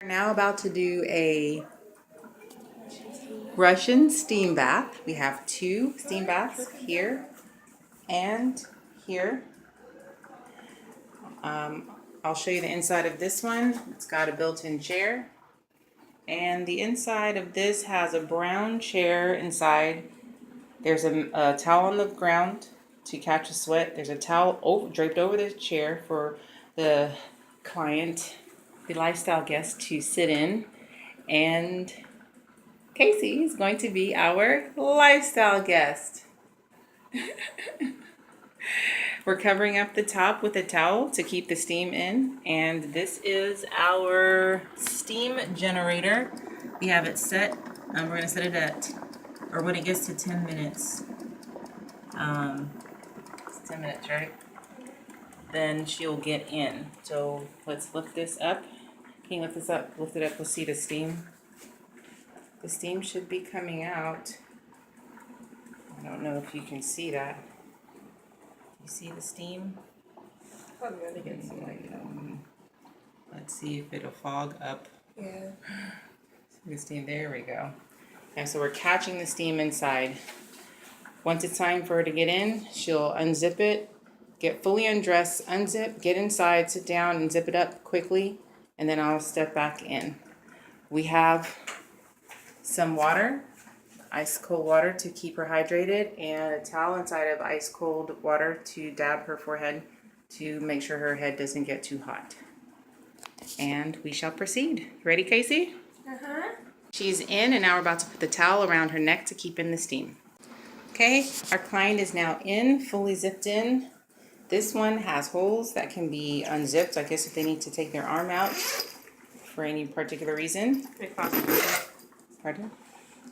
We're now about to do a Russian steam bath. We have two steam baths here and here. I'll show you the inside of this one. It's got a built-in chair. And the inside of this has a brown chair inside. There's a towel on the ground to catch the sweat. There's a towel draped over the chair for the client, the lifestyle guest, to sit in. And Casey is going to be our lifestyle guest. We're covering up the top with a towel to keep the steam in, and this is our steam generator. We have it set. We're going to set it at, or when it gets to 10 minutes. It's 10 minutes, right? Then she'll get in. So let's lift this up. Can you lift this up? Lift it up. We'll see the steam. The steam should be coming out. I don't know if you can see that. You see the steam? Get some light. Let's see if it'll fog up. Yeah. The steam. There we go. And so we're catching the steam inside. Once it's time for her to get in, she'll unzip it, get fully undressed, unzip, get inside, sit down, and zip it up quickly, and then I'll step back in. We have some water, ice cold water to keep her hydrated, and a towel inside of ice cold water to dab her forehead to make sure her head doesn't get too hot. And we shall proceed. Ready, Casey? Uh-huh. She's in, and now we're about to put the towel around her neck to keep in the steam. Okay, our client is now in, fully zipped in. This one has holes that can be unzipped, I guess if they need to take their arm out for any particular reason. Pardon?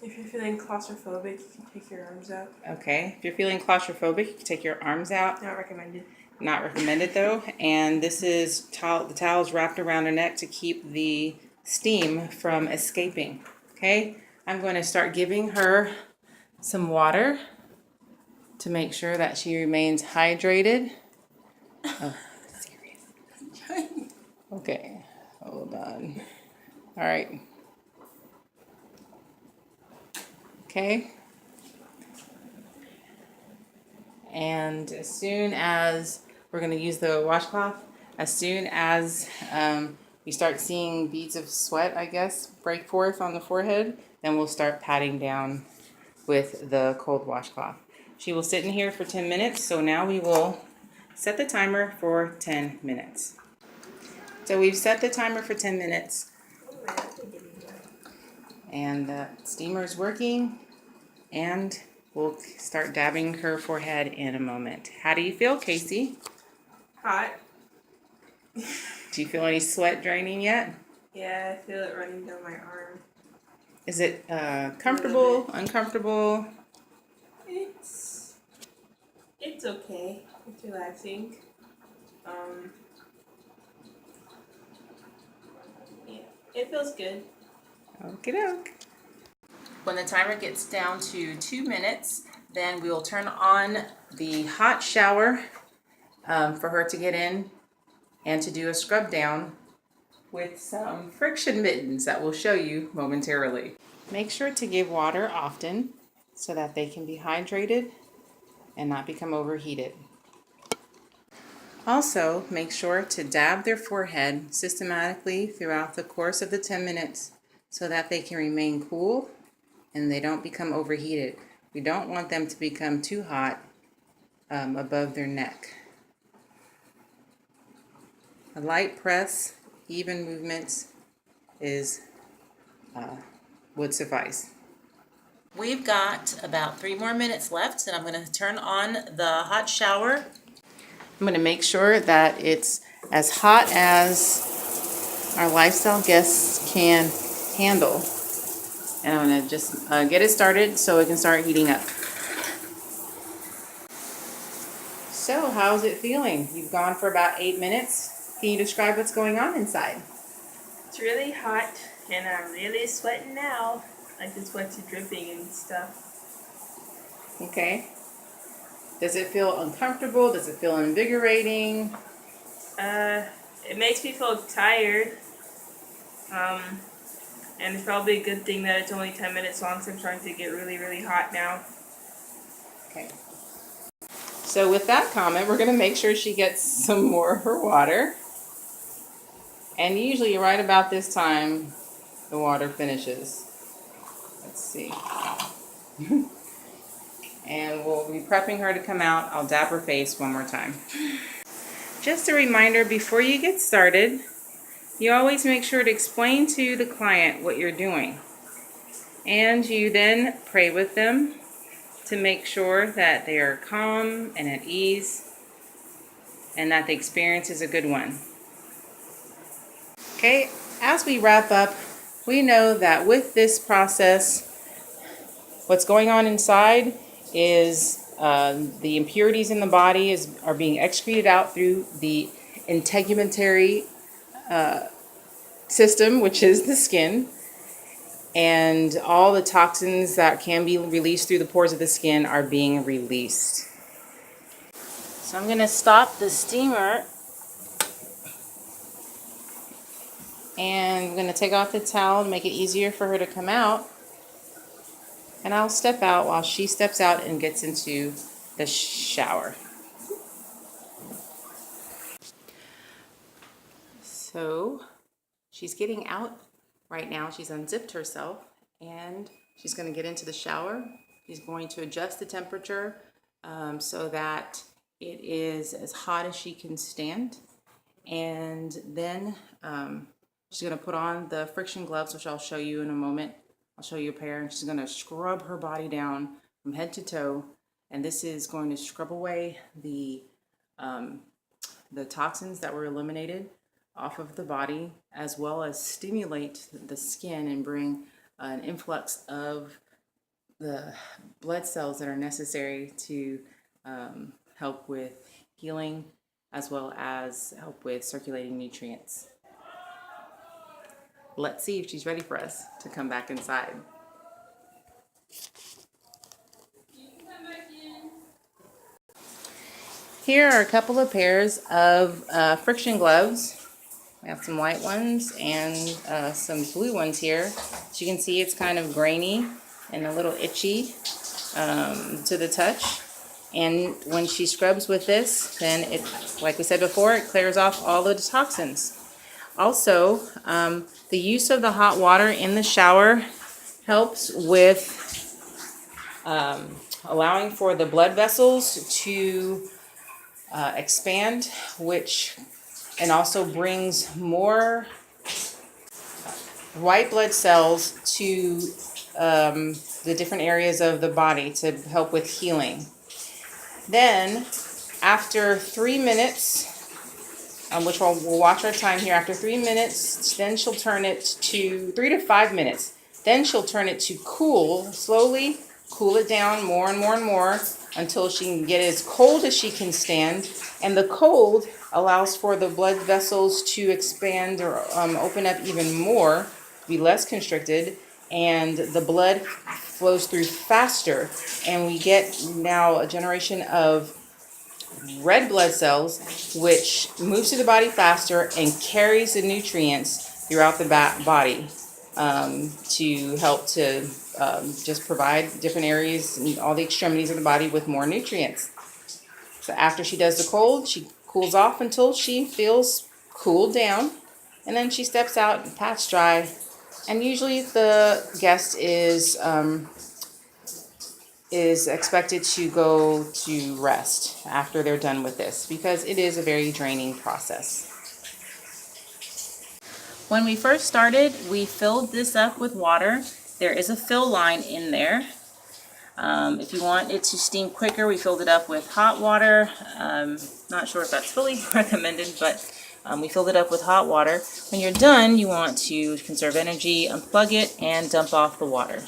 If you're feeling claustrophobic, you can take your arms out. Okay, if you're feeling claustrophobic, you can take your arms out. Not recommended. Not recommended though. And this is the towel's wrapped around her neck to keep the steam from escaping. Okay, I'm going to start giving her some water to make sure that she remains hydrated. Oh, serious. Okay, hold on. All right. Okay. And as soon as we're going to use the washcloth, as soon as we start seeing beads of sweat, I guess, break forth on the forehead, then we'll start patting down with the cold washcloth. She will sit in here for 10 minutes, so now we will set the timer for 10 minutes. So we've set the timer for 10 minutes, and the steamer is working, and we'll start dabbing her forehead in a moment. How do you feel, Casey? Hot. Do you feel any sweat draining yet? Yeah, I feel it running down my arm. Is it comfortable, uncomfortable? It's okay. It's relaxing. Yeah, it feels good. Okie doke. When the timer gets down to 2 minutes, then we will turn on the hot shower for her to get in and to do a scrub down with some friction mittens that we'll show you momentarily. Make sure to give water often so that they can be hydrated and not become overheated. Also, make sure to dab their forehead systematically throughout the course of the 10 minutes so that they can remain cool and they don't become overheated. We don't want them to become too hot above their neck. A light press, even movements would suffice. We've got about 3 more minutes left, and I'm going to turn on the hot shower. I'm going to make sure that it's as hot as our lifestyle guests can handle. And I'm going to just get it started so it can start heating up. So, how's it feeling? You've gone for about 8 minutes. Can you describe what's going on inside? It's really hot, and I'm really sweating now. Like the sweat's dripping and stuff. Okay. Does it feel uncomfortable? Does it feel invigorating? It makes me feel tired. And it's probably a good thing that it's only 10 minutes long, so I'm trying to get really, really hot now. Okay. So with that comment, we're going to make sure she gets some more of her water. And usually right about this time, the water finishes. Let's see. And we'll be prepping her to come out. I'll dab her face one more time. Just a reminder, before you get started, you always make sure to explain to the client what you're doing. And you then pray with them to make sure that they are calm and at ease and that the experience is a good one. Okay, as we wrap up, we know that with this process, what's going on inside is the impurities in the body are being excreted out through the integumentary system, which is the skin, and all the toxins that can be released through the pores of the skin are being released. So I'm going to stop the steamer, and I'm going to take off the towel to make it easier for her to come out. And I'll step out while she steps out and gets into the shower. So she's getting out right now. She's unzipped herself and she's going to get into the shower. She's going to adjust the temperature so that it is as hot as she can stand. And then she's going to put on the friction gloves, which I'll show you in a moment. I'll show you a pair. And she's going to scrub her body down from head to toe. And this is going to scrub away the toxins that were eliminated off of the body, as well as stimulate the skin and bring an influx of the blood cells that are necessary to help with healing, as well as help with circulating nutrients. Let's see if she's ready for us to come back inside. Here are a couple of pairs of friction gloves. We have some white ones and some blue ones here. As you can see, it's kind of grainy and a little itchy to the touch. And when she scrubs with this, then it, like we said before, it clears off all the toxins. Also, the use of the hot water in the shower helps with allowing for the blood vessels to expand, and also brings more white blood cells to the different areas of the body to help with healing. Then, after 3 minutes, which we'll watch our time here, after 3 minutes, then she'll turn it to 3 to 5 minutes. Then she'll turn it to cool, slowly cool it down more and more and more until she can get as cold as she can stand. And the cold allows for the blood vessels to expand or open up even more, be less constricted, and the blood flows through faster. And we get now a generation of red blood cells, which moves through the body faster and carries the nutrients throughout the body to help to just provide different areas and all the extremities of the body with more nutrients. So after she does the cold, she cools off until she feels cooled down, and then she steps out and pats dry. And usually the guest is expected to go to rest after they're done with this, because it is a very draining process. When we first started, we filled this up with water. There is a fill line in there. If you want it to steam quicker, we filled it up with hot water. Not sure if that's fully recommended, but we filled it up with hot water. When you're done, you want to conserve energy, unplug it, and dump off the water.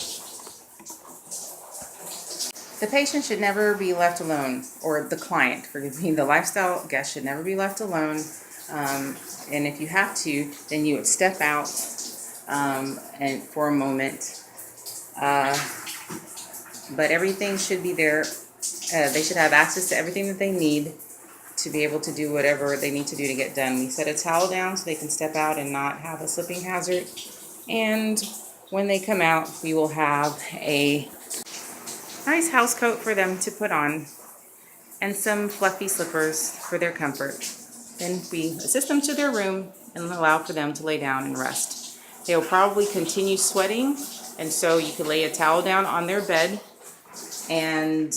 The patient should never be left alone, or the client, forgive me, the lifestyle guest should never be left alone. And if you have to, then you would step out and for a moment. But everything should be there. They should have access to everything that they need to be able to do whatever they need to do to get done. We set a towel down so they can step out and not have a slipping hazard. And when they come out, we will have a nice house coat for them to put on and some fluffy slippers for their comfort. Then we assist them to their room and allow for them to lay down and rest. They will probably continue sweating, and so you could lay a towel down on their bed and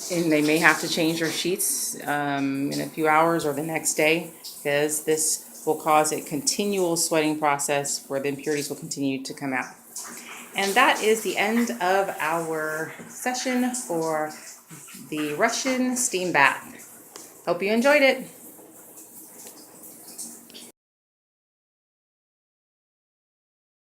they may have to change their sheets in a few hours or the next day, because this will cause a continual sweating process where the impurities will continue to come out. And that is the end of our session for the Russian steam bath. Hope you enjoyed it.